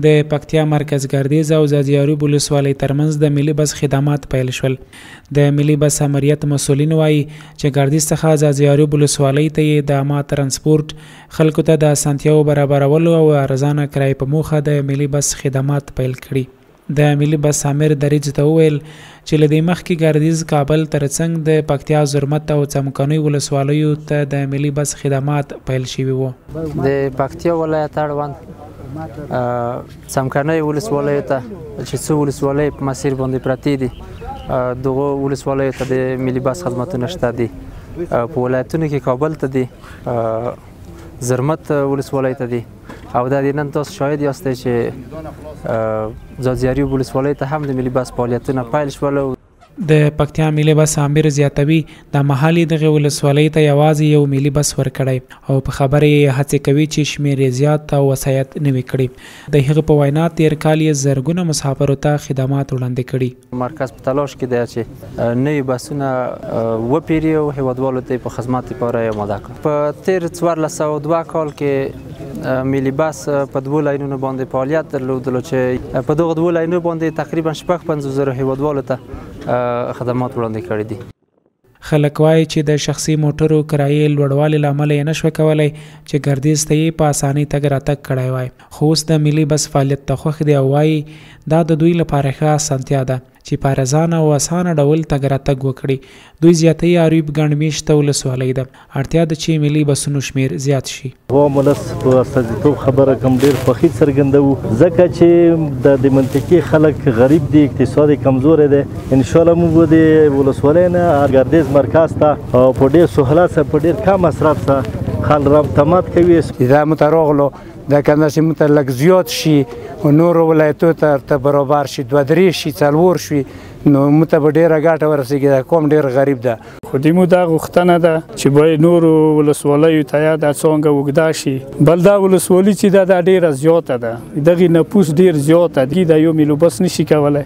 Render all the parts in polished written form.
د پکتیا مرکز ګردیز او ځاځي ولسوالۍ ترمنځ د ملي بس خدمات پیل شول. د ملي بس امریت مسؤلین وایي چې ګردیز څخه ځاځي ولسوالۍ ته د عامه ترانسپورت خلکو ته د اسانتیاو برابرولو او ارزانه کرایې په موخه د ملي بس خدمات پیل کړي. د ملي بس امیر دریج ته وویل چې له دې مخکې ګردیز کابل ترڅنګ د پکتیا زرمت او څمکنیو ولسوالیو ته د ملي بس خدمات پیل شوي وو. د پکتیا ولایت اړوند څمکنیو ولسوالیو ته چې څو ولسوالۍ په مسیر باندې پرتې دي دغو ولسوالیو ته د ملي بس خدمتونه شته دي. په ولایتونو کې کابل ته دي، زرمت ولسوالۍ ته دي او دا د نن تاسو شاهد یاستئ چې ځاځي ولسوالۍ ته هم د ملي بس فعالیتونه پیل شول. د پکتیا ملي بس امیر زیاتوي د مهالي دغه ولسوالۍ ته یوازې یو ملي بس ورکړی او په خبره یې هڅې کوي چې شمیر یې زیات او وسایط نوي کړي. د هغه په وینا تیر کال یې زرګونه مسافرو ته خدمات وړاندې کړي. مرکز په تلاش کې دی چې نوي بسونه وپیري او هیوادوالو ته په خدمت لپاره آماده کړي. په تیر 1402 کال کې ملي بس په دوو لاینونو باندې فعالیت درلودلو چې په دغه دوو لاینونو باندې تقریبا 55,000 هیوادوالو ته خدمات وړاندې کړي دي. خلک وایي چې د شخصي موټرو کرایې لوړوالي له امله یې نشوه کولی چې ګردیز ته یې په اسانۍ تګ راتګ کړی وای، خو اوس د ملي بس فعالیت ته خوښ دی او وایي دا د دوی لپاره ښه اسانتیا ده چې په ارزانه او اسانه ډول تګ راتګ وکړي. دوی زیاتوي عریب ګڼ میشته ولسوالۍ ده، اړتیا ده چې ملي بسونو شمیر زیات شي. عوام ولس په استازیتوب خبره کوم ډېر خوښي څرګندوو ځکه چې د منطقې خلک غریب دي، اقتصاد کمزوری دی. انشاءالله موږ به د ولسوالۍ نه ګردیز مرکز ته او په ډېر سهولت سره په ډېر کم مصرف سره خلک رابطه کوي. دا موږ راغلو دا کنه چې موږ ته لږ زیات شي او نورو ولایتو ته برابر شي، 2-3 شي، 4 شي، نو موږ ته به ډېره ګټه ورسېږي. دا قوم ډېر غریب ده. خو د موږ دا غوښتنه ده چې باید نورو ولسوالیو ته یا دا څانګه اوږده شي. بل دا ولسوالي چې ده دا ډېره زیاته ده، دغې نفوس ډېر زیاته دي، دا یو ملي بس نشي کولی.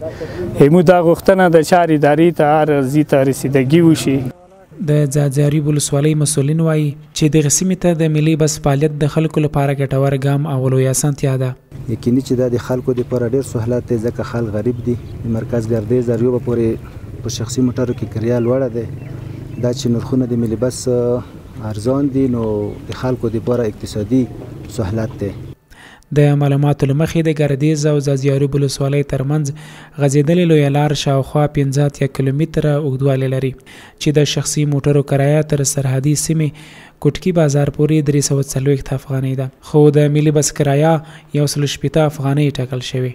موږ دا غوښتنه ده چې هر ادارې ته هر ځي ته رسیدګي وشي. د ځاځي ولسوالۍ مسؤلین وایي چې دغه سیمې ته د ملي بس فعالیت د خلکو لپاره ګټور ګام او لویه اسانتیا ده. یقیني چې دا د خلکو لپاره ډېر سهولت دی ځکه خلک غریب دي. د مرکز ګردیز ځاځي پورې په شخصي موټرو کې کرایه لوړه ده. دا چې نرخونه د ملي بس ارزان دي نو د خلکو لپاره اقتصادي سهولت دی. د معلوماتو له مخې د ګردیز او ځاځي ولسوالۍ ترمنځ غځېدلې لویه لار شاوخوا 15 کیلومتره اوږدوالی لري چې د شخصي موټرو کرایه تر سرحدي سیمې کوټکي بازار پورې 340 افغانۍ ده، خو د ملي بس کرایه 180 افغانۍ ټاکل شوې.